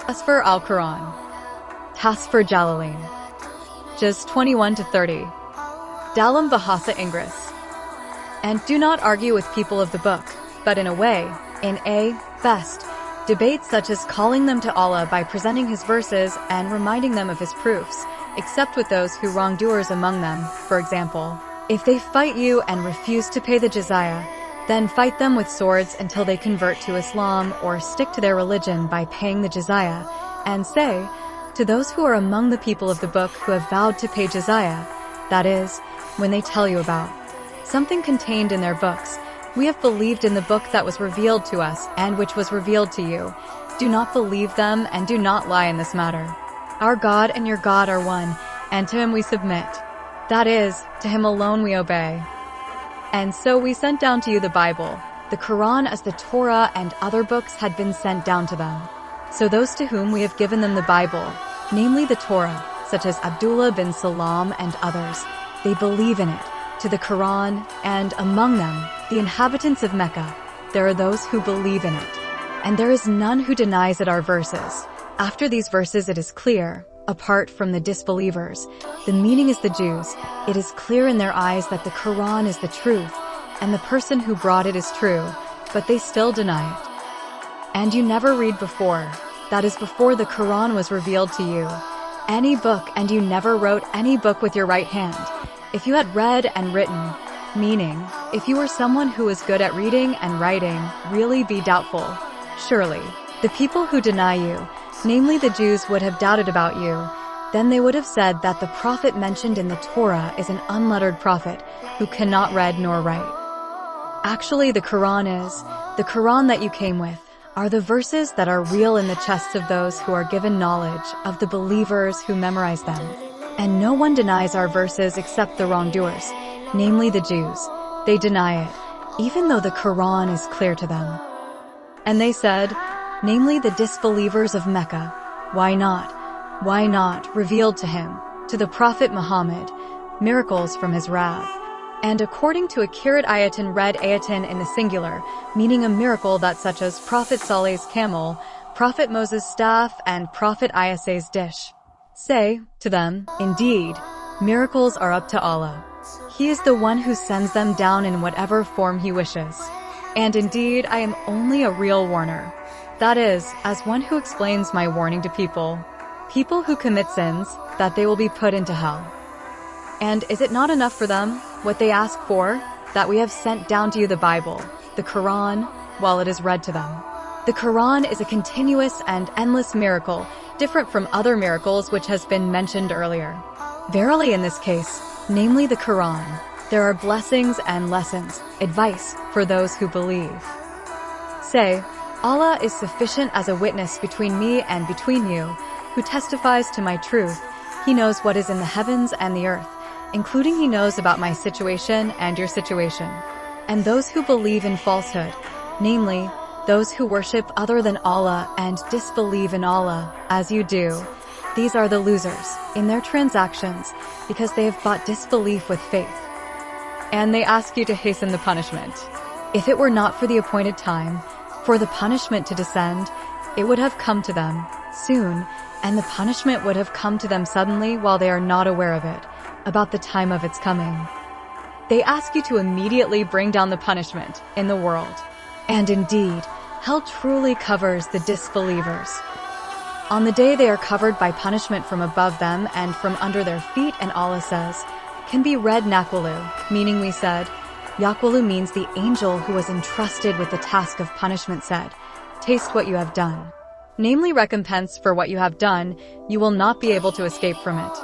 Tafsir Alqur'An. Tafsir Jalalain. Juz 21 to 30. Dalam Bahasa Inggris. And do not argue with people of the book, but in a best, debate such as calling them to Allah by presenting his verses and reminding them of his proofs, except with those who wrongdoers among them. For example, if they fight you and refuse to pay the jizya, then fight them with swords until they convert to Islam or stick to their religion by paying the jizya, and say, to those who are among the people of the book who have vowed to pay jizya, that is, when they tell you about something contained in their books, we have believed in the book that was revealed to us and which was revealed to you. Do not believe them and do not lie in this matter. Our God and your God are one, and to him we submit. That is, to him alone we obey. And so we sent down to you the Bible, the Quran as the Torah and other books had been sent down to them. So those to whom we have given them the Bible, namely the Torah, such as Abdullah bin Salam and others, they believe in it, to the Quran, and among them, the inhabitants of Mecca, there are those who believe in it. And there is none who denies it our verses. After these verses it is clear, apart from the disbelievers, the meaning is the Jews, it is clear in their eyes that the Quran is the truth, and the person who brought it is true, but they still deny it. And you never read before, that is before the Quran was revealed to you, any book, and you never wrote any book with your right hand. If you had read and written, meaning, if you were someone who was good at reading and writing, really be doubtful. Surely, the people who deny you, namely the Jews, would have doubted about you. Then they would have said that the prophet mentioned in the Torah is an unlettered prophet who cannot read nor write. Actually, the Quran that you came with, are the verses that are real in the chests of those who are given knowledge, of the believers who memorize them. And no one denies our verses except the wrongdoers, namely the Jews. They deny it, even though the Quran is clear to them. And they said, namely the disbelievers of Mecca, why not, revealed to him, to the Prophet Muhammad, miracles from his wrath. And according to a Kirat ayatin read ayatin in the singular, meaning a miracle that such as Prophet Saleh's camel, Prophet Moses' staff, and Prophet Isaac's dish. Say to them, indeed, miracles are up to Allah. He is the one who sends them down in whatever form he wishes. And indeed, I am only a real warner. That is, as one who explains my warning to people who commit sins, that they will be put into hell. And is it not enough for them, what they ask for, that we have sent down to you the Bible, the Quran, while it is read to them? The Quran is a continuous and endless miracle, different from other miracles which has been mentioned earlier. Verily in this case, namely the Quran, there are blessings and lessons, advice for those who believe. Say, Allah is sufficient as a witness between me and between you, who testifies to my truth. He knows what is in the heavens and the earth, including he knows about my situation and your situation. And those who believe in falsehood, namely, those who worship other than Allah and disbelieve in Allah, as you do, these are the losers in their transactions, because they have bought disbelief with faith. And they ask you to hasten the punishment. If it were not for the appointed time, for the punishment to descend, it would have come to them soon, and the punishment would have come to them suddenly while they are not aware of it, about the time of its coming. They ask you to immediately bring down the punishment in the world. And indeed, hell truly covers the disbelievers. On the day they are covered by punishment from above them and from under their feet, and Allah says, can be read Nakwalu, meaning we said. Yakwalu means the angel who was entrusted with the task of punishment said, taste what you have done. Namely recompense for what you have done, you will not be able to escape from it.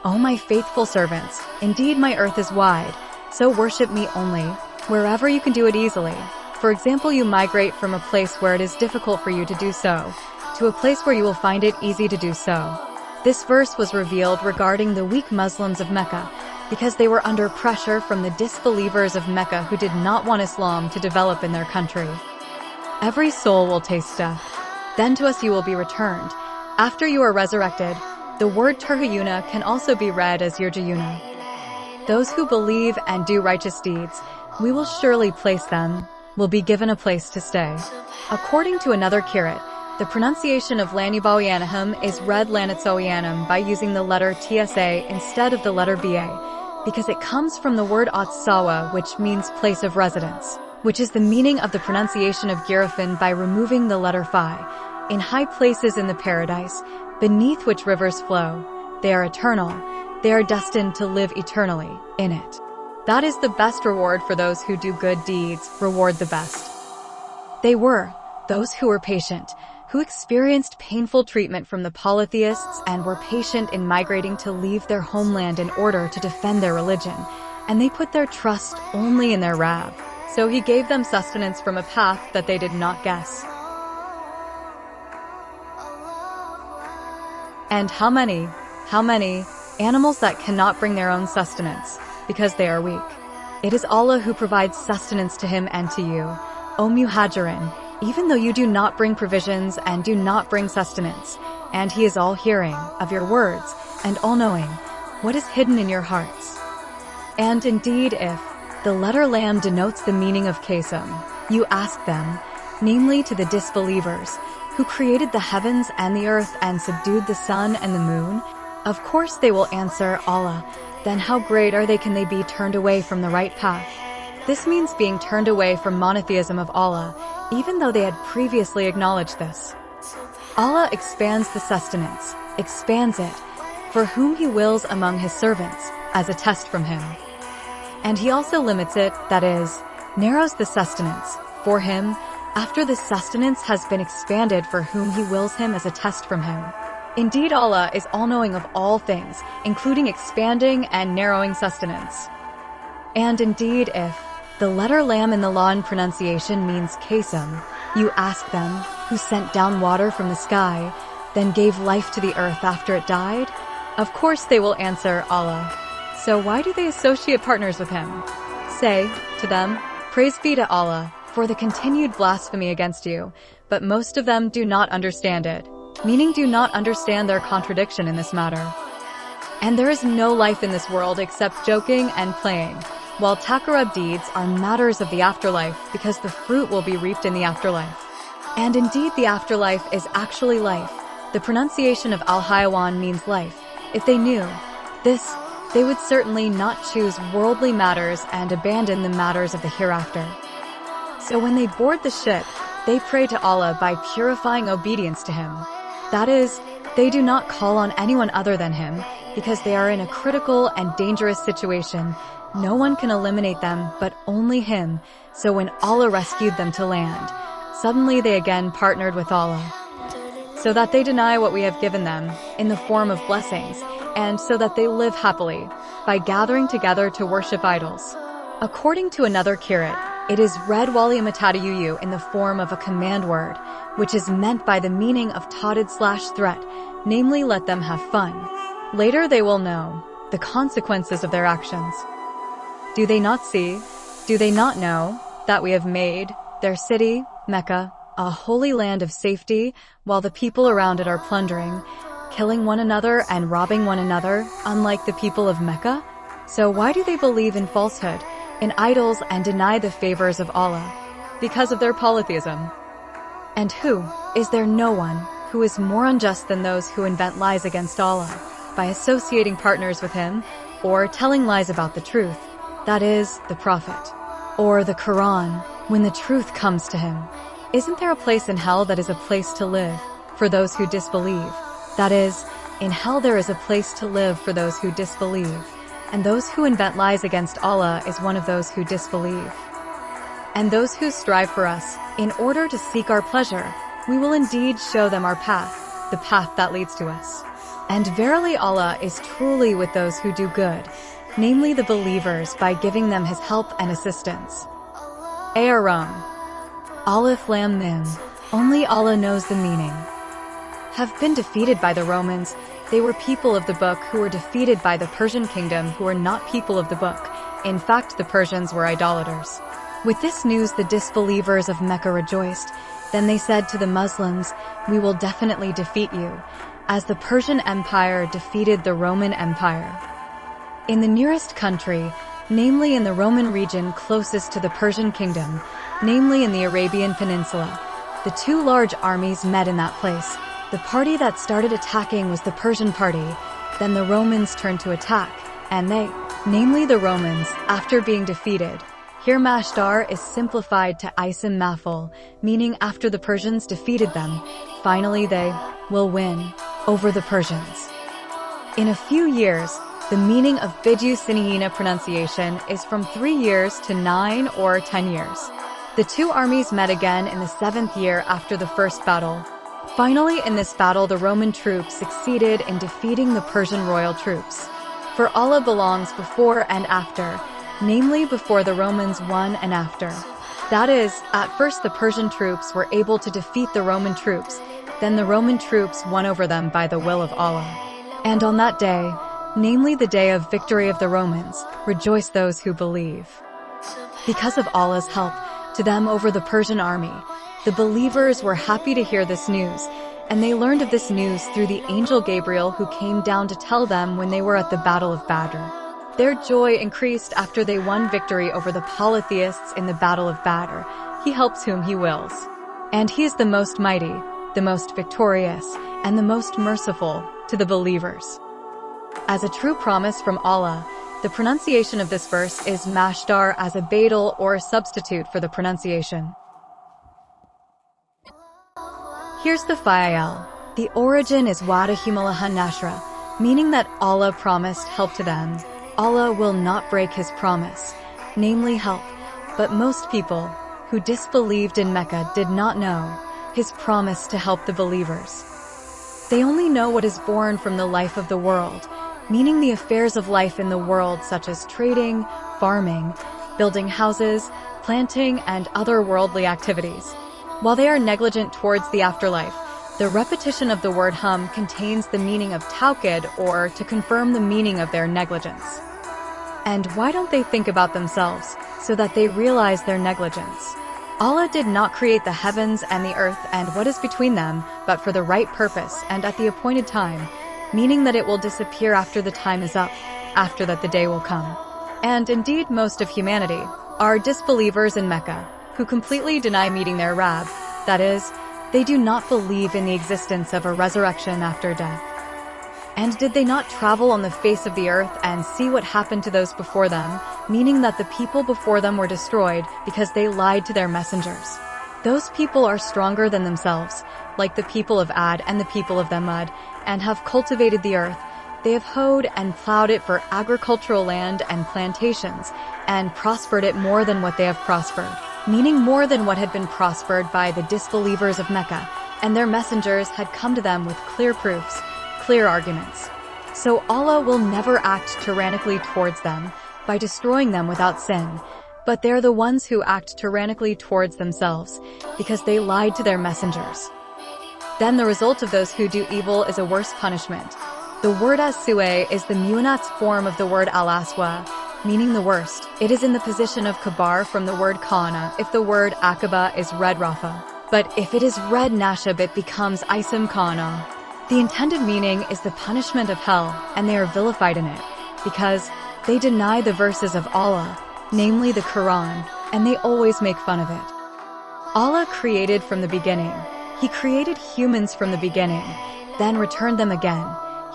O my faithful servants, indeed my earth is wide, so worship me only, wherever you can do it easily. For example, you migrate from a place where it is difficult for you to do so, to a place where you will find it easy to do so. This verse was revealed regarding the weak Muslims of Mecca, because they were under pressure from the disbelievers of Mecca who did not want Islam to develop in their country. Every soul will taste death. Then to us you will be returned. After you are resurrected, the word Turhayuna can also be read as Yurjayuna. Those who believe and do righteous deeds, we will surely place them, will be given a place to stay. According to another Kirat, The pronunciation of Lanubawianahum is read Lanitsowianum by using the letter TSA instead of the letter BA, because it comes from the word Otsawa, which means place of residence, which is the meaning of the pronunciation of Girafin by removing the letter Phi. In high places in the paradise, beneath which rivers flow, they are eternal. They are destined to live eternally in it. That is the best reward for those who do good deeds, reward the best. They were those who were patient, who experienced painful treatment from the polytheists and were patient in migrating to leave their homeland in order to defend their religion, and they put their trust only in their Rab. So he gave them sustenance from a path that they did not guess. And how many animals that cannot bring their own sustenance, because they are weak. It is Allah who provides sustenance to him and to you, O Muhajirin, even though you do not bring provisions and do not bring sustenance, and he is all hearing of your words and all knowing what is hidden in your hearts. And indeed, if the letter lam denotes the meaning of Kasam, you ask them, namely to the disbelievers, who created the heavens and the earth and subdued the sun and the moon, of course they will answer Allah. Then how great are they can they be turned away from the right path? This means being turned away from monotheism of Allah, even though they had previously acknowledged this. Allah expands the sustenance, expands it, for whom he wills among his servants, as a test from him. And he also limits it, that is, narrows the sustenance, for him, after the sustenance has been expanded for whom he wills him as a test from him. Indeed, Allah is all-knowing of all things, including expanding and narrowing sustenance. And indeed, if the letter lam in the law and pronunciation means Kasam, you ask them, who sent down water from the sky, then gave life to the earth after it died? Of course they will answer Allah. So why do they associate partners with him? Say to them, praise be to Allah for the continued blasphemy against you, but most of them do not understand it, meaning do not understand their contradiction in this matter. And there is no life in this world except joking and playing, while takarub deeds are matters of the afterlife because the fruit will be reaped in the afterlife. And indeed the afterlife is actually life. The pronunciation of al-Hayawan means life. If they knew this, they would certainly not choose worldly matters and abandon the matters of the hereafter. So when they board the ship, they pray to Allah by purifying obedience to him. That is, they do not call on anyone other than him, because they are in a critical and dangerous situation. No one can eliminate them but only him. So when Allah rescued them to land, suddenly they again partnered with Allah, so that they deny what we have given them in the form of blessings, and so that they live happily by gathering together to worship idols. According to another kirat, it is read waliyamatadiyuyu in the form of a command word, which is meant by the meaning of taunted/threat, namely let them have fun. Later they will know the consequences of their actions. Do they not see? Do they not know that we have made their city, Mecca, a holy land of safety, while the people around it are plundering, killing one another and robbing one another, unlike the people of Mecca? So why do they believe in falsehood, in idols, and deny the favors of Allah? Because of their polytheism. And is there no one who is more unjust than those who invent lies against Allah, by associating partners with him, or telling lies about the truth, that is, the Prophet, or the Quran, when the truth comes to him? Isn't there a place in hell that is a place to live for those who disbelieve? That is, in hell there is a place to live for those who disbelieve, and those who invent lies against Allah is one of those who disbelieve. And those who strive for us, in order to seek our pleasure, we will indeed show them our path, the path that leads to us. And verily Allah is truly with those who do good, namely the believers, by giving them his help and assistance. Aram. Aleph Lam Mim. Only Allah knows the meaning. Have been defeated by the Romans. They were people of the book who were defeated by the Persian kingdom who were not people of the book. In fact, the Persians were idolaters. With this news the disbelievers of Mecca rejoiced. Then they said to the Muslims, we will definitely defeat you, as the Persian Empire defeated the Roman Empire. In the nearest country, namely in the Roman region closest to the Persian kingdom, namely in the Arabian Peninsula, the two large armies met in that place. The party that started attacking was the Persian party. Then the Romans turned to attack, and they, namely the Romans, after being defeated. Here Mashdar is simplified to Isim Maf'ul, meaning after the Persians defeated them, finally they will win over the Persians. In a few years, the meaning of Bidyu Sinihina pronunciation is from 3 years to 9 or 10 years. The two armies met again in the 7th year after the first battle. Finally, in this battle, the Roman troops succeeded in defeating the Persian royal troops. For Allah belongs before and after, namely before the Romans won and after. That is, at first the Persian troops were able to defeat the Roman troops, then the Roman troops won over them by the will of Allah. And on that day, namely the day of victory of the Romans, rejoice those who believe. Because of Allah's help to them over the Persian army, the believers were happy to hear this news, and they learned of this news through the angel Gabriel who came down to tell them when they were at the Battle of Badr. Their joy increased after they won victory over the polytheists in the Battle of Badr. He helps whom he wills. And he is the most mighty, the most victorious, and the most merciful to the believers. As a true promise from Allah, the pronunciation of this verse is Mashdar as a badal or a substitute for the pronunciation. Here's the fa'il. The origin is Wadahumalahan Nashra, meaning that Allah promised help to them. Allah will not break his promise, namely help, but most people who disbelieved in Mecca did not know his promise to help the believers. They only know what is born from the life of the world, meaning the affairs of life in the world such as trading, farming, building houses, planting, and other worldly activities. While they are negligent towards the afterlife, the repetition of the word hum contains the meaning of tawkid, or to confirm the meaning of their negligence. And why don't they think about themselves, so that they realize their negligence? Allah did not create the heavens and the earth and what is between them, but for the right purpose and at the appointed time, meaning that it will disappear after the time is up, after that the day will come. And indeed most of humanity are disbelievers in Mecca, who completely deny meeting their Rabb, that is, they do not believe in the existence of a resurrection after death. And did they not travel on the face of the earth and see what happened to those before them, meaning that the people before them were destroyed because they lied to their messengers? Those people are stronger than themselves, like the people of Ad and the people of Thamud, and have cultivated the earth. They have hoed and plowed it for agricultural land and plantations, and prospered it more than what they have prospered, meaning more than what had been prospered by the disbelievers of Mecca, and their messengers had come to them with clear proofs, clear arguments. So Allah will never act tyrannically towards them by destroying them without sin, but they're the ones who act tyrannically towards themselves because they lied to their messengers. Then the result of those who do evil is a worse punishment. The word as-su'e is the mu'annats form of the word al-aswa, meaning the worst. It is in the position of kabar from the word kana if the word akaba is red rafa. But if it is red nashab, it becomes isim kana. The intended meaning is the punishment of hell, and they are vilified in it, because they deny the verses of Allah, namely the Quran, and they always make fun of it. Allah created from the beginning. He created humans from the beginning, then returned them again.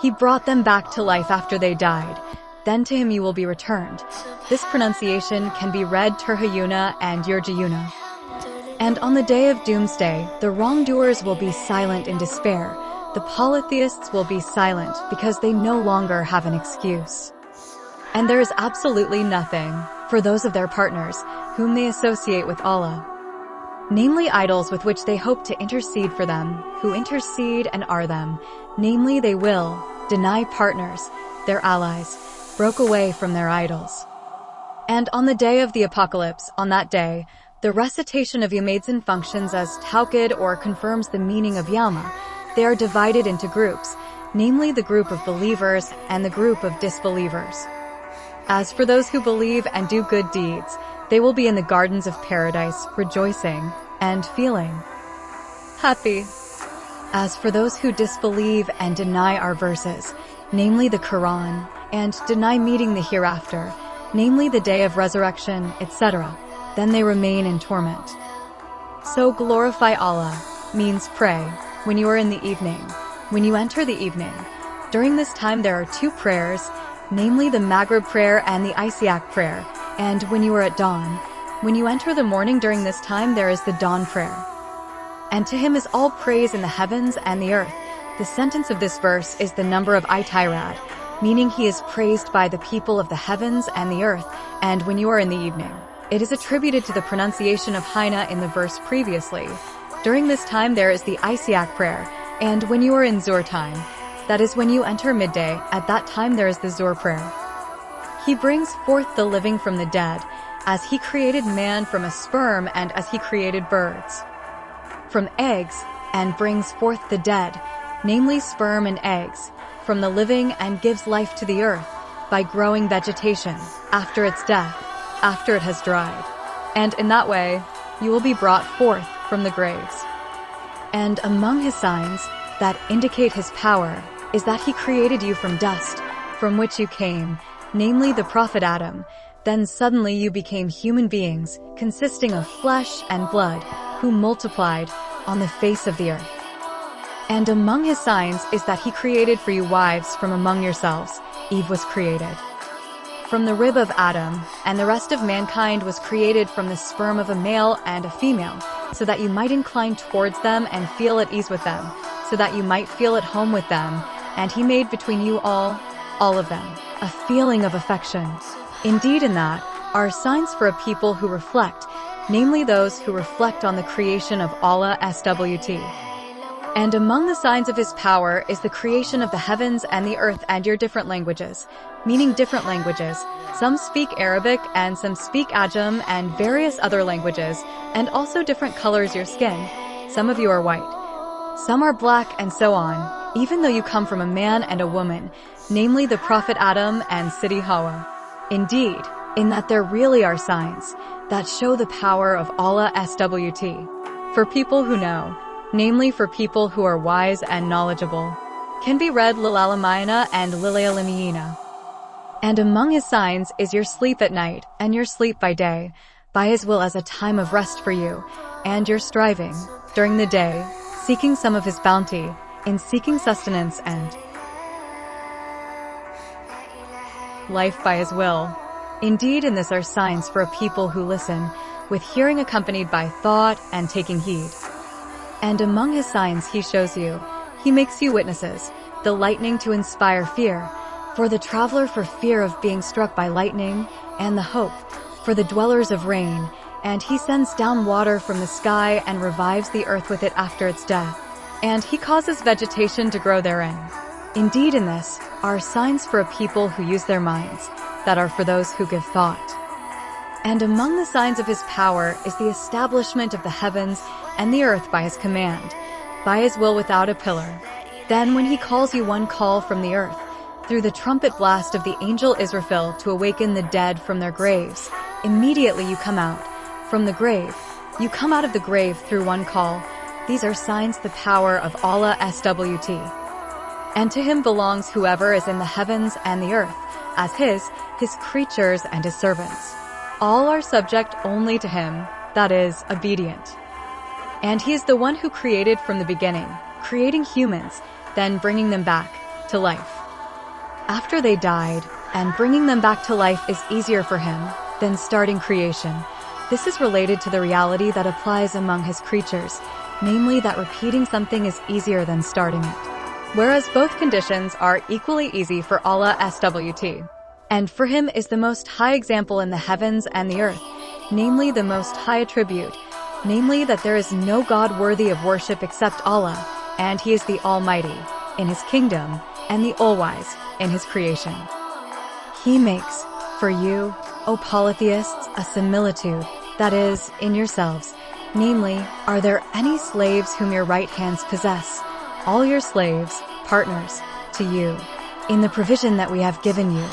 He brought them back to life after they died. Then to him you will be returned. This pronunciation can be read Turhayuna and Yurjayuna. And on the day of doomsday, the wrongdoers will be silent in despair. The polytheists will be silent because they no longer have an excuse. And there is absolutely nothing for those of their partners whom they associate with Allah, namely idols with which they hope to intercede for them, who intercede and are them, namely they will deny partners, their allies, broke away from their idols. And on the day of the apocalypse, on that day, the recitation of Yamadzin functions as tawkid or confirms the meaning of Yama. They are divided into groups, namely the group of believers and the group of disbelievers. As for those who believe and do good deeds, they will be in the gardens of paradise, rejoicing and feeling happy. As for those who disbelieve and deny our verses, namely the Quran, and deny meeting the hereafter, namely the day of resurrection, etc., then they remain in torment. So glorify Allah means pray when you are in the evening, when you enter the evening. During this time there are two prayers, namely the Maghrib prayer and the Isyak prayer, and when you are at dawn. When you enter the morning during this time there is the dawn prayer. And to him is all praise in the heavens and the earth. The sentence of this verse is the number of Itirad, meaning he is praised by the people of the heavens and the earth, and when you are in the evening. It is attributed to the pronunciation of Hina in the verse previously. During this time there is the Isyak prayer, and when you are in Zuhr time, that is when you enter midday, at that time there is the Zuhr prayer. He brings forth the living from the dead, as he created man from a sperm and as he created birds from eggs, and brings forth the dead, namely sperm and eggs, from the living and gives life to the earth by growing vegetation after its death, after it has dried. And in that way, you will be brought forth from the graves. And among his signs that indicate his power is that he created you from dust, from which you came, namely the Prophet Adam. Then suddenly you became human beings, consisting of flesh and blood, who multiplied on the face of the earth. And among his signs is that he created for you wives from among yourselves. Eve was created from the rib of Adam, and the rest of mankind was created from the sperm of a male and a female, so that you might incline towards them and feel at ease with them, so that you might feel at home with them, and he made between you all of them, a feeling of affection. Indeed, in that are signs for a people who reflect, namely those who reflect on the creation of Allah SWT. And among the signs of his power is the creation of the heavens and the earth and your different languages, meaning different languages. Some speak Arabic and some speak Ajam and various other languages, and also different colors your skin. Some of you are white, some are black, and so on, even though you come from a man and a woman, namely the Prophet Adam and Sidi Hawa. Indeed, in that there really are signs that show the power of Allah SWT. For people who know, namely for people who are wise and knowledgeable, can be read Lilalamayna and Lilayalimiyina. And among his signs is your sleep at night and your sleep by day, by his will as a time of rest for you, and your striving during the day, seeking some of his bounty, in seeking sustenance and life by his will. Indeed, in this are signs for a people who listen, with hearing accompanied by thought and taking heed. And among his signs he shows you, he makes you witnesses, the lightning to inspire fear, for the traveler for fear of being struck by lightning, and the hope, for the dwellers of rain, and he sends down water from the sky and revives the earth with it after its death, and he causes vegetation to grow therein. Indeed, in this are signs for a people who use their minds, that are for those who give thought. And among the signs of his power is the establishment of the heavens and the earth by his command, by his will without a pillar. Then when he calls you one call from the earth, through the trumpet blast of the angel Israfil to awaken the dead from their graves, immediately you come out from the grave. You come out of the grave through one call. These are signs the power of Allah SWT. And to him belongs whoever is in the heavens and the earth, as his creatures and his servants. All are subject only to him, that is, obedient. And he is the one who created from the beginning, creating humans, then bringing them back to life after they died, and bringing them back to life is easier for him than starting creation. This is related to the reality that applies among his creatures, namely that repeating something is easier than starting it. Whereas both conditions are equally easy for Allah SWT. And for him is the most high example in the heavens and the earth, namely the most high attribute, namely that there is no God worthy of worship except Allah, and he is the Almighty in his kingdom and the All-Wise in his creation. He makes for you, O polytheists, a similitude, that is, in yourselves, namely, are there any slaves whom your right hands possess? All your slaves, partners, to you, in the provision that we have given you,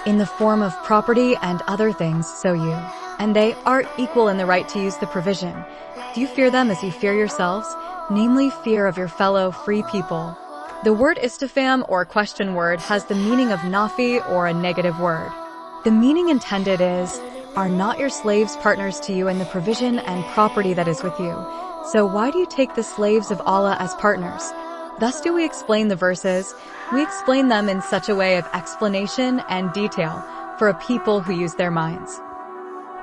in the form of property and other things, so you, and they are equal in the right to use the provision. Do you fear them as you fear yourselves? Namely, fear of your fellow free people. The word istifham or question word has the meaning of nafi or a negative word. The meaning intended is, Are not your slaves partners to you in the provision and property that is with you? So why do you take the slaves of Allah as partners? Thus do we explain the verses. We explain them in such a way of explanation and detail for a people who use their minds.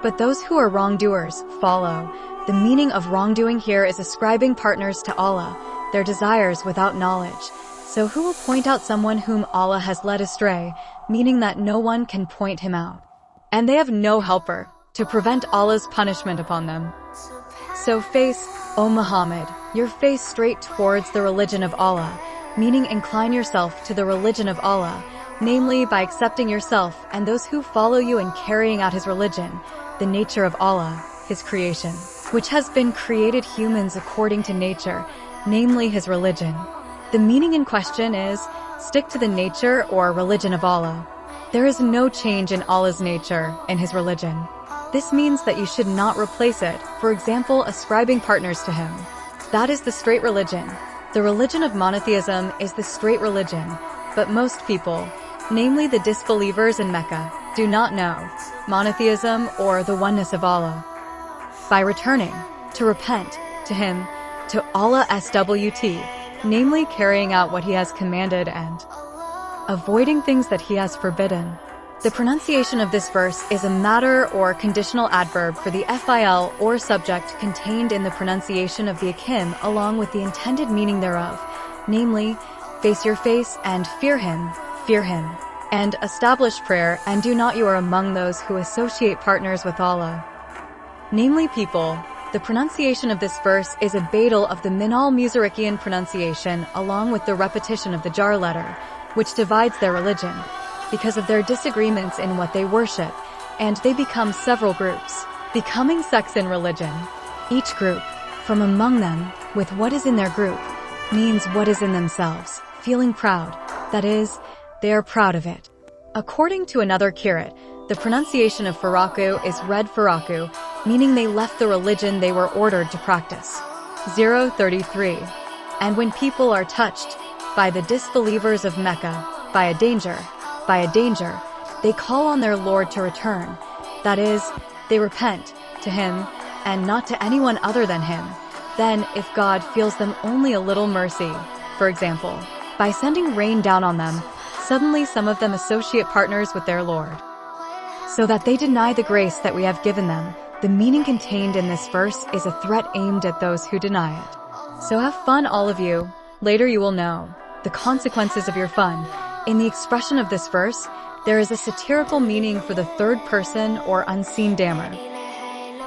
But those who are wrongdoers follow. The meaning of wrongdoing here is ascribing partners to Allah, their desires without knowledge. So who will point out someone whom Allah has led astray, meaning that no one can point him out? And they have no helper to prevent Allah's punishment upon them. So face, O Muhammad, your face straight towards the religion of Allah, meaning incline yourself to the religion of Allah, namely by accepting yourself and those who follow you in carrying out His religion, the nature of Allah, His creation, which has been created humans according to nature, namely His religion. The meaning in question is, stick to the nature or religion of Allah. There is no change in Allah's nature in His religion. This means that you should not replace it, for example, ascribing partners to Him. That is the straight religion. The religion of monotheism is the straight religion, but most people, namely the disbelievers in Mecca, do not know monotheism or the oneness of Allah. By returning, to repent, to Him, to Allah SWT, namely carrying out what He has commanded and avoiding things that He has forbidden. The pronunciation of this verse is a matter or conditional adverb for the fil or subject contained in the pronunciation of the akim along with the intended meaning thereof, namely, face your face and fear Him, and establish prayer and do not you are among those who associate partners with Allah. Namely people, the pronunciation of this verse is a badal of the Minal Musarikian pronunciation along with the repetition of the jar letter, which divides their religion, because of their disagreements in what they worship, and they become several groups, becoming sects in religion. Each group, from among them, with what is in their group, means what is in themselves, feeling proud, that is, they are proud of it. According to another kirat, the pronunciation of Faraku is read Faraku, meaning they left the religion they were ordered to practice. 033. And when people are touched by the disbelievers of Mecca, by a danger, they call on their Lord to return. That is, they repent to Him and not to anyone other than Him. Then, if God feels them only a little mercy, for example, by sending rain down on them, suddenly some of them associate partners with their Lord, so that they deny the grace that we have given them. The meaning contained in this verse is a threat aimed at those who deny it. So have fun, all of you. Later you will know the consequences of your fun. In the expression of this verse, there is a satirical meaning for the third person or unseen dammer.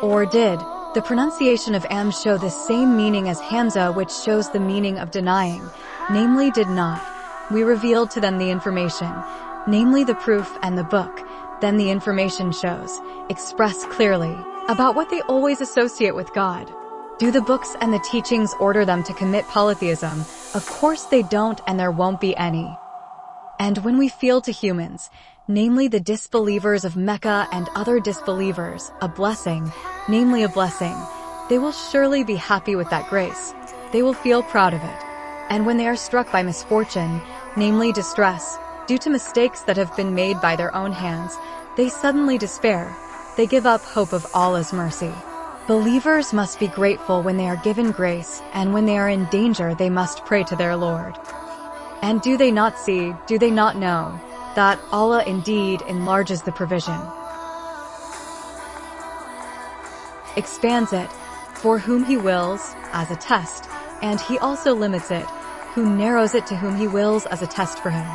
Or did the pronunciation of am show the same meaning as Hamza, which shows the meaning of denying, namely did not. We revealed to them the information, namely the proof and the book. Then the information shows, express clearly, about what they always associate with God. Do the books and the teachings order them to commit polytheism? Of course they don't, and there won't be any. And when we feel to humans, namely the disbelievers of Mecca and other disbelievers, a blessing, namely a blessing, they will surely be happy with that grace. They will feel proud of it. And when they are struck by misfortune, namely distress, due to mistakes that have been made by their own hands, they suddenly despair. They give up hope of Allah's mercy. Believers must be grateful when they are given grace, and when they are in danger they must pray to their Lord. And do they not see, do they not know, that Allah indeed enlarges the provision, expands it, for whom He wills, as a test, and He also limits it, who narrows it to whom He wills as a test for Him.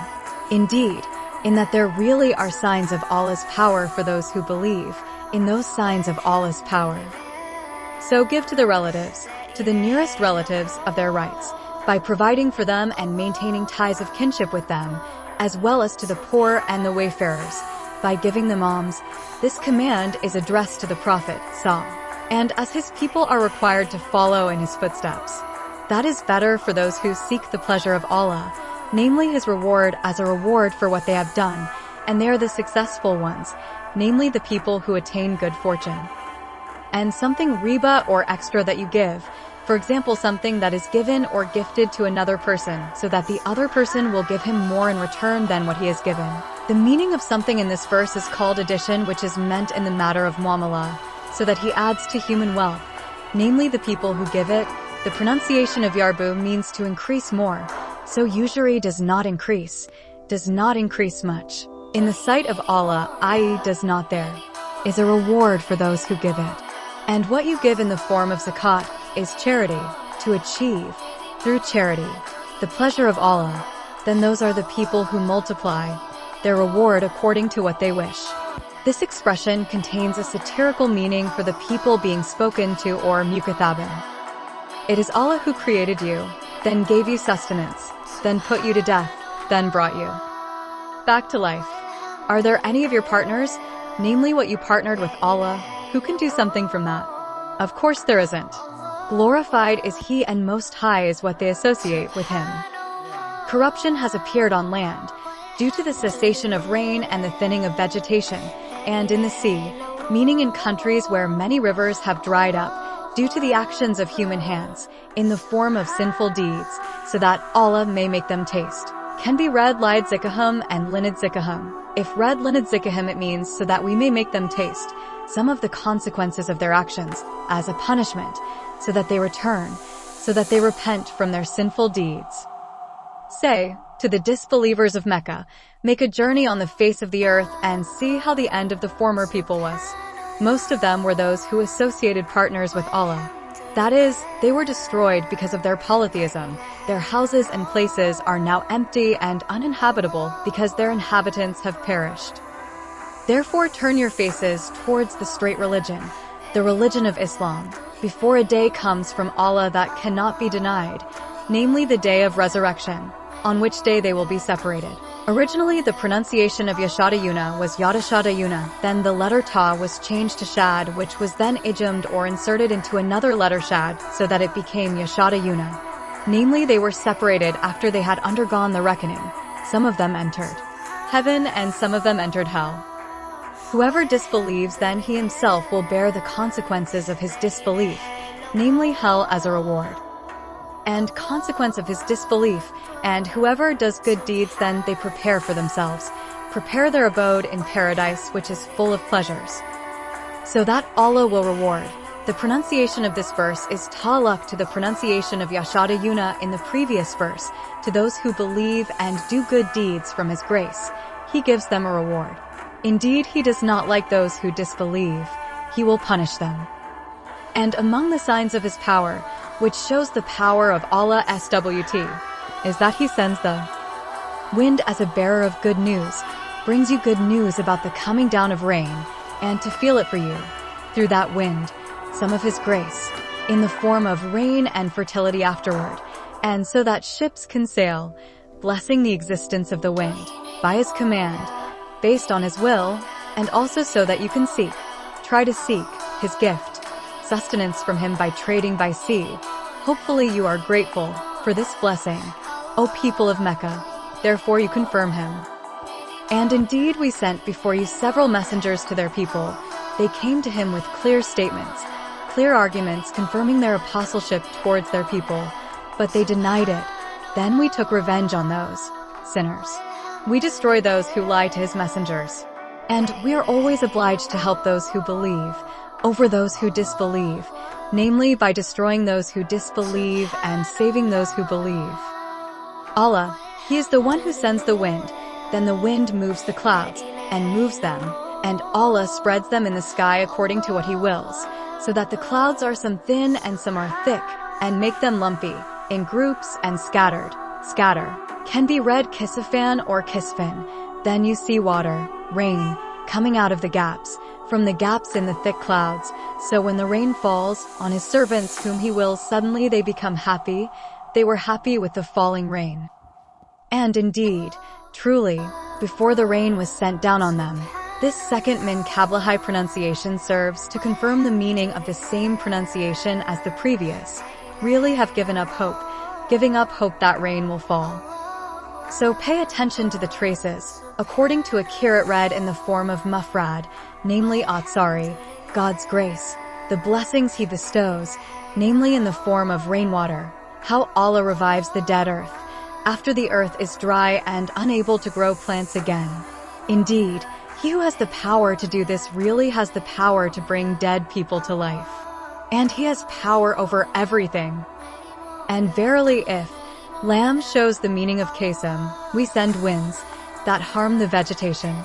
Indeed, in that there really are signs of Allah's power for those who believe, in those signs of Allah's power. So give to the relatives, to the nearest relatives of their rights, by providing for them and maintaining ties of kinship with them, as well as to the poor and the wayfarers, by giving them alms. This command is addressed to the Prophet, and as his people are required to follow in his footsteps. That is better for those who seek the pleasure of Allah, namely His reward as a reward for what they have done, and they are the successful ones, namely the people who attain good fortune. And something riba or extra that you give, for example something that is given or gifted to another person, so that the other person will give him more in return than what he has given. The meaning of something in this verse is called addition, which is meant in the matter of muamala, so that he adds to human wealth, namely the people who give it. The pronunciation of yarbu means to increase more, so usury does not increase much. In the sight of Allah, i.e. does not, there is a reward for those who give it. And what you give in the form of zakat is charity, to achieve, through charity, the pleasure of Allah, then those are the people who multiply their reward according to what they wish. This expression contains a satirical meaning for the people being spoken to, or mukathabin. It is Allah who created you, then gave you sustenance, then put you to death, then brought you back to life. Are there any of your partners, namely what you partnered with Allah, who can do something from that? Of course there isn't. Glorified is He, and Most High is what they associate with Him. Corruption has appeared on land, due to the cessation of rain and the thinning of vegetation, and in the sea, meaning in countries where many rivers have dried up, due to the actions of human hands, in the form of sinful deeds, so that Allah may make them taste. Can be read lid zikahum and linid zikahum. If read linid zikahum, it means so that we may make them taste some of the consequences of their actions, as a punishment, so that they return, so that they repent from their sinful deeds. Say to the disbelievers of Mecca, make a journey on the face of the earth and see how the end of the former people was. Most of them were those who associated partners with Allah. That is, they were destroyed because of their polytheism. Their houses and places are now empty and uninhabitable because their inhabitants have perished. Therefore turn your faces towards the straight religion, the religion of Islam, before a day comes from Allah that cannot be denied, namely the day of resurrection, on which day they will be separated. Originally, the pronunciation of Yashadayuna was Yadashadayuna, then the letter Ta was changed to Shad, which was then ijmed or inserted into another letter Shad, so that it became Yashadayuna. Namely, they were separated after they had undergone the reckoning. Some of them entered heaven and some of them entered hell. Whoever disbelieves, then he himself will bear the consequences of his disbelief, namely hell as a reward and consequence of his disbelief, and whoever does good deeds, then they prepare for themselves, prepare their abode in paradise, which is full of pleasures, so that Allah will reward. The pronunciation of this verse is ta'alluq to the pronunciation of Yashadayuna in the previous verse. To those who believe and do good deeds from His grace, He gives them a reward. Indeed, He does not like those who disbelieve. He will punish them. And among the signs of His power, which shows the power of Allah SWT, is that He sends the wind as a bearer of good news, brings you good news about the coming down of rain, and to feel it for you, through that wind, some of His grace, in the form of rain and fertility afterward, and so that ships can sail, blessing the existence of the wind, by His command, based on His will, and also so that you can try to seek His gift, sustenance from Him by trading by sea. Hopefully you are grateful for this blessing, O people of Mecca, therefore you confirm Him. And indeed we sent before you several messengers to their people. They came to Him with clear statements, clear arguments confirming their apostleship towards their people, but they denied it. Then we took revenge on those sinners. We destroy those who lie to His messengers. And we are always obliged to help those who believe over those who disbelieve, namely by destroying those who disbelieve and saving those who believe. Allah, He is the one who sends the wind, then the wind moves the clouds and moves them, and Allah spreads them in the sky according to what He wills, so that the clouds are some thin and some are thick, and make them lumpy, in groups and scattered. Scatter can be read kisafan or kisfin. Then you see water, rain, coming out of the gaps, from the gaps in the thick clouds. So when the rain falls on His servants whom He wills, suddenly they become happy. They were happy with the falling rain. And indeed, truly, before the rain was sent down on them, this second min kablahai pronunciation serves to confirm the meaning of the same pronunciation as the previous. Really have given up hope, giving up hope that rain will fall. So pay attention to the traces, according to a kirat read in the form of mufrad, namely atsari, God's grace, the blessings He bestows, namely in the form of rainwater, how Allah revives the dead earth, after the earth is dry and unable to grow plants again. Indeed, he who has the power to do this really has the power to bring dead people to life. And he has power over everything. And verily if Lamb shows the meaning of Qasim, we send winds that harm the vegetation.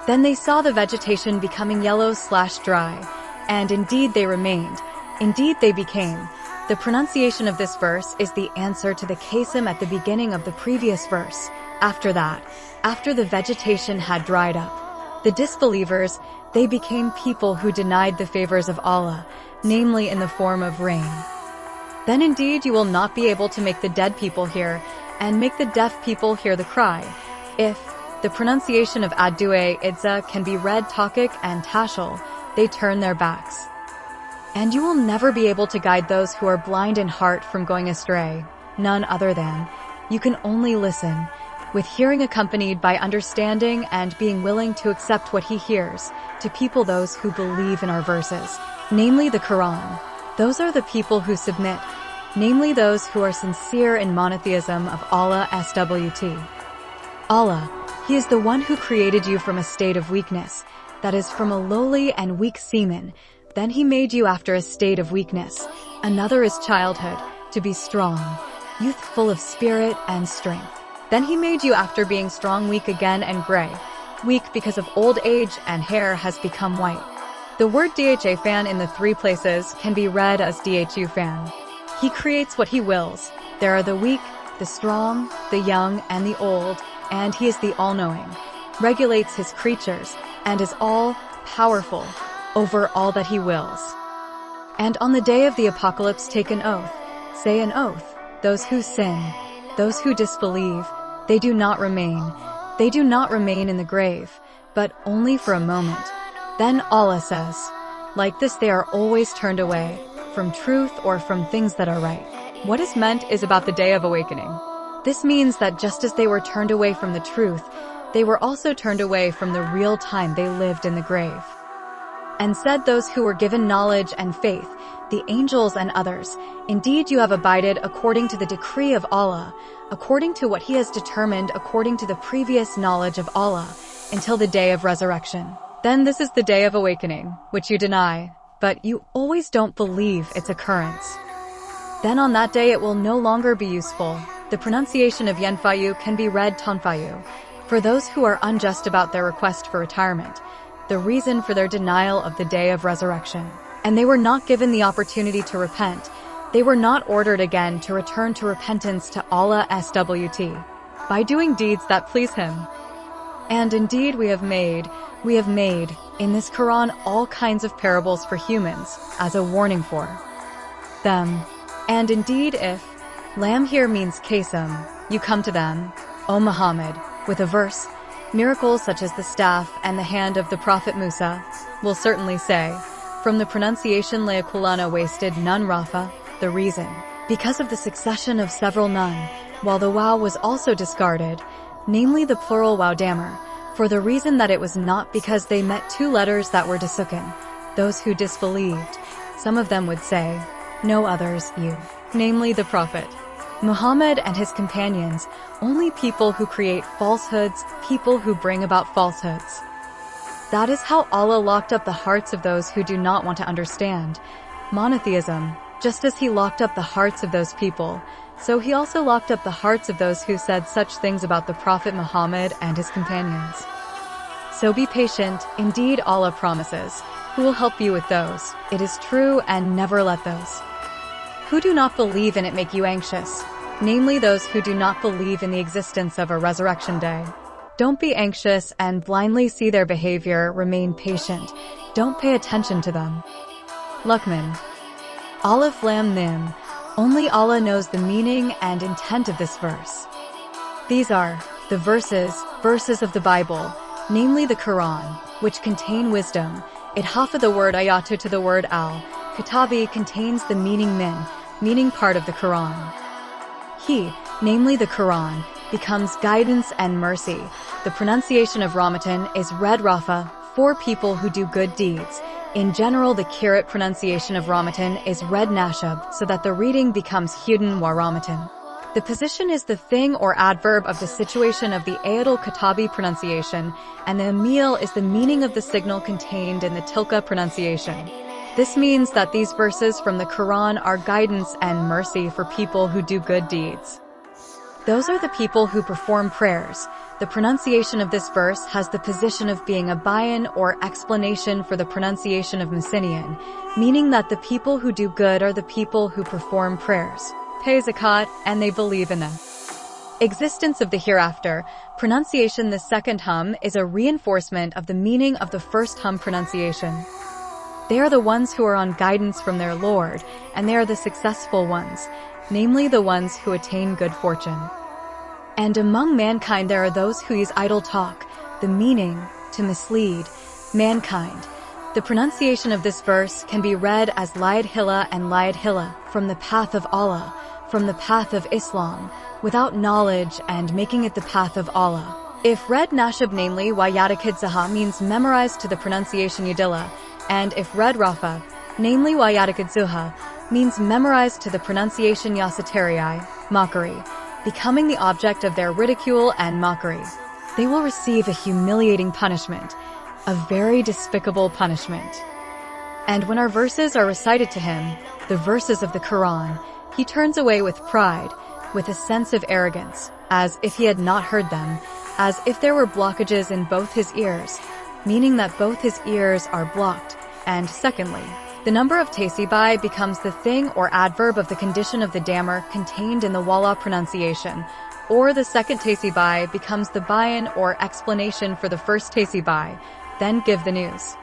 Then they saw the vegetation becoming yellow/dry, and indeed they remained, indeed they became. The pronunciation of this verse is the answer to the Qasim at the beginning of the previous verse. After that, after the vegetation had dried up, the disbelievers, they became people who denied the favors of Allah, namely in the form of rain. Then indeed you will not be able to make the dead people hear, and make the deaf people hear the cry. If the pronunciation of Ad-Du'a Idza can be read Takik and Tashal, they turn their backs. And you will never be able to guide those who are blind in heart from going astray, none other than, you can only listen, with hearing accompanied by understanding and being willing to accept what he hears, to people those who believe in our verses, namely the Quran. Those are the people who submit, namely those who are sincere in monotheism of Allah SWT. Allah, he is the one who created you from a state of weakness, that is from a lowly and weak semen. Then he made you after a state of weakness. Another is childhood, to be strong, youth full of spirit and strength. Then he made you after being strong weak again and gray, weak because of old age and hair has become white. The word dha fan in the three places can be read as dhu fan. He creates what he wills. There are the weak, the strong, the young, and the old, and he is the all-knowing, regulates his creatures, and is all-powerful over all that he wills. And on the day of the apocalypse take an oath, say an oath, those who sin, those who disbelieve, they do not remain in the grave, but only for a moment. Then Allah says, like this they are always turned away, from truth or from things that are right. What is meant is about the day of awakening. This means that just as they were turned away from the truth, they were also turned away from the real time they lived in the grave. And said those who were given knowledge and faith, the angels and others, indeed you have abided according to the decree of Allah, according to what he has determined according to the previous knowledge of Allah, until the day of resurrection. Then this is the day of awakening, which you deny, but you always don't believe its occurrence. Then on that day it will no longer be useful. The pronunciation of Yanfayu can be read Tanfayu. For those who are unjust about their request for retirement, the reason for their denial of the day of resurrection. And they were not given the opportunity to repent. They were not ordered again to return to repentance to Allah SWT, by doing deeds that please him. And indeed we have made in this Quran all kinds of parables for humans, as a warning for them. And indeed if Lamb here means Qasim, you come to them, O Muhammad, with a verse, miracles such as the staff and the hand of the Prophet Musa, will certainly say, from the pronunciation Layakulana wasted nun Rafa, the reason, because of the succession of several nun, while the waw was also discarded, namely the plural wawdammer, for the reason that it was not because they met two letters that were disukin, those who disbelieved. Some of them would say, no others, you, namely the Prophet Muhammad and his companions, only people who create falsehoods, people who bring about falsehoods. That is how Allah locked up the hearts of those who do not want to understand monotheism, just as he locked up the hearts of those people, so he also locked up the hearts of those who said such things about the Prophet Muhammad and his companions. So be patient, indeed Allah promises, who will help you with those, it is true, and never let those who do not believe in it make you anxious, namely those who do not believe in the existence of a resurrection day. Don't be anxious and blindly see their behavior, remain patient, don't pay attention to them. Luqman. Alif Lam Mim. Only Allah knows the meaning and intent of this verse. These are the verses of the Bible, namely the Quran, which contain wisdom. Idhafa the word ayatu to the word al-Kitabi contains the meaning min, meaning part of the Quran. He, namely the Quran, becomes guidance and mercy. The pronunciation of Ramadan is read Rafa, for people who do good deeds. In general, the Kirat pronunciation of Ramadan is read Nashab, so that the reading becomes Hudin wa Ramadan. The position is the thing or adverb of the situation of the Ayat al-Katabi pronunciation, and the Amil is the meaning of the signal contained in the Tilka pronunciation. This means that these verses from the Quran are guidance and mercy for people who do good deeds. Those are the people who perform prayers. The pronunciation of this verse has the position of being a bayan or explanation for the pronunciation of Messinian, meaning that the people who do good are the people who perform prayers, pay zakat, and they believe in the existence of the hereafter. Pronunciation the second hum is a reinforcement of the meaning of the first hum pronunciation. They are the ones who are on guidance from their Lord, and they are the successful ones, namely the ones who attain good fortune. And among mankind there are those who use idle talk, the meaning, to mislead mankind. The pronunciation of this verse can be read as Laid Hila and Laid Hila, from the path of Allah, from the path of Islam, without knowledge and making it the path of Allah. If read Nashab, namely Wayatakid Zaha, means memorized to the pronunciation Yudilla, and if read Rafa, namely Wayatakid Zuha, means memorized to the pronunciation Yasaterii, mockery, becoming the object of their ridicule and mockery. They will receive a humiliating punishment, a very despicable punishment. And when our verses are recited to him, the verses of the Quran, he turns away with pride, with a sense of arrogance, as if he had not heard them, as if there were blockages in both his ears, meaning that both his ears are blocked. And secondly, the number of tasibai becomes the thing or adverb of the condition of the dammer contained in the wala pronunciation, or the second tasibai becomes the bayan or explanation for the first tasibai, then give the news.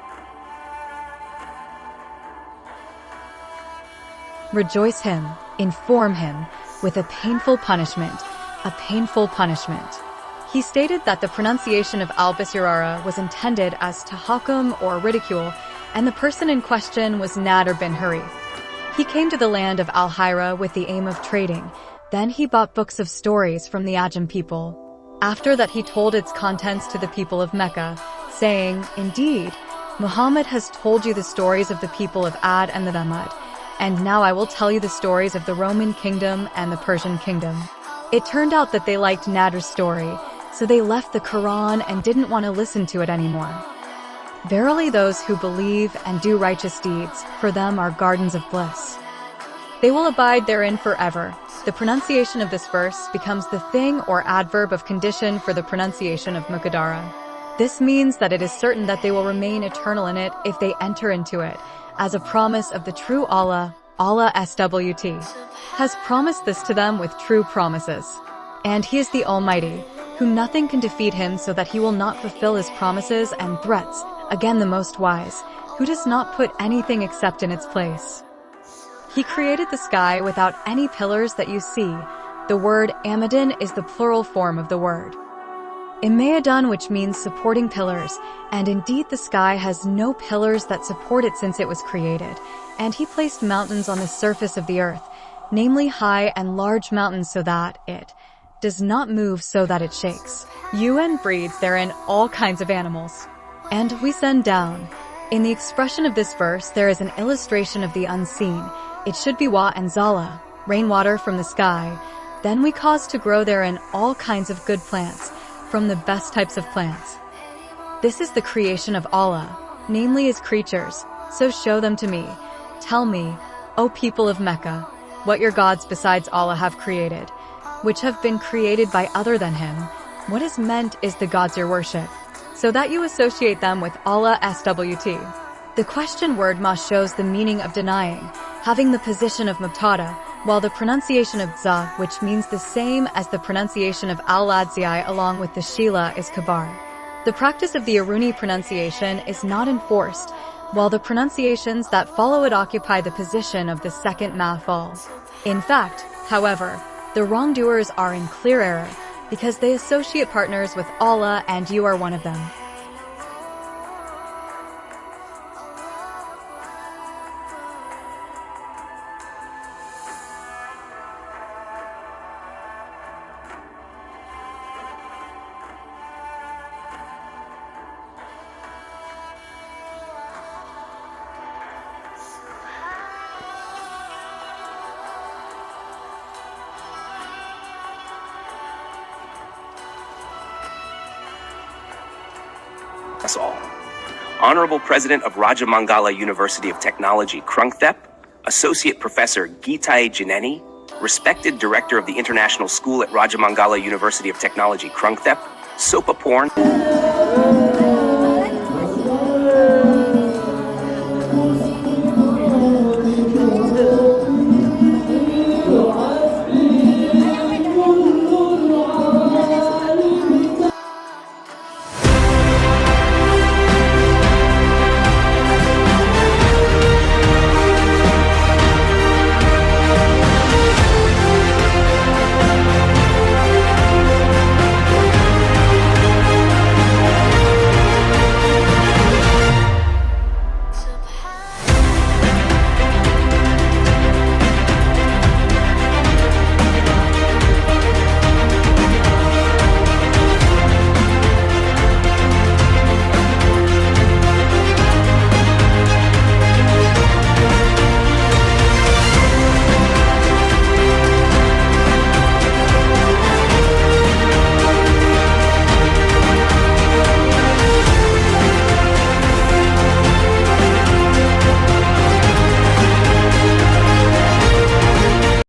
Rejoice him, inform him, with a painful punishment, a painful punishment. He stated that the pronunciation of al-Basirara was intended as tahakum or ridicule, and the person in question was Nadir bin Harith. He came to the land of Al-Hira with the aim of trading. Then he bought books of stories from the Ajam people. After that he told its contents to the people of Mecca, saying, "Indeed, Muhammad has told you the stories of the people of Ad and the Thamud, and now I will tell you the stories of the Roman kingdom and the Persian kingdom." It turned out that they liked Nadir's story, so they left the Quran and didn't want to listen to it anymore. Verily those who believe and do righteous deeds, for them are gardens of bliss. They will abide therein forever. The pronunciation of this verse becomes the thing or adverb of condition for the pronunciation of Muqaddara. This means that it is certain that they will remain eternal in it if they enter into it, as a promise of the true Allah. Allah SWT has promised this to them with true promises. And He is the Almighty, whom nothing can defeat Him, so that He will not fulfill His promises and threats. Again, the Most Wise, who does not put anything except in its place. He created the sky without any pillars that you see. The word Amadin is the plural form of the word Imayadun, which means supporting pillars, and indeed the sky has no pillars that support it since it was created. And He placed mountains on the surface of the earth, namely high and large mountains, so that it does not move, so that it shakes. UN breeds therein all kinds of animals. And we send down. In the expression of this verse there is an illustration of the unseen. It should be wa and zala, rainwater from the sky. Then we cause to grow therein all kinds of good plants, from the best types of plants. This is the creation of Allah, namely His creatures, so show them to me. Tell me, O people of Mecca, what your gods besides Allah have created, which have been created by other than Him. What is meant is the gods you worship, so that you associate them with Allah SWT. The question word ma shows the meaning of denying, having the position of mubtada, while the pronunciation of za, which means the same as the pronunciation of al-ladzai along with the shila, is kabar. The practice of the Aruni pronunciation is not enforced, while the pronunciations that follow it occupy the position of the second maf'ul. In fact, however, the wrongdoers are in clear error, because they associate partners with Allah, and you are one of them. us all. Honorable President of Rajamangala University of Technology, Krungthep, Associate Professor Gitai Jineni, respected Director of the International School at Rajamangala University of Technology, Krungthep, Sopa Porn.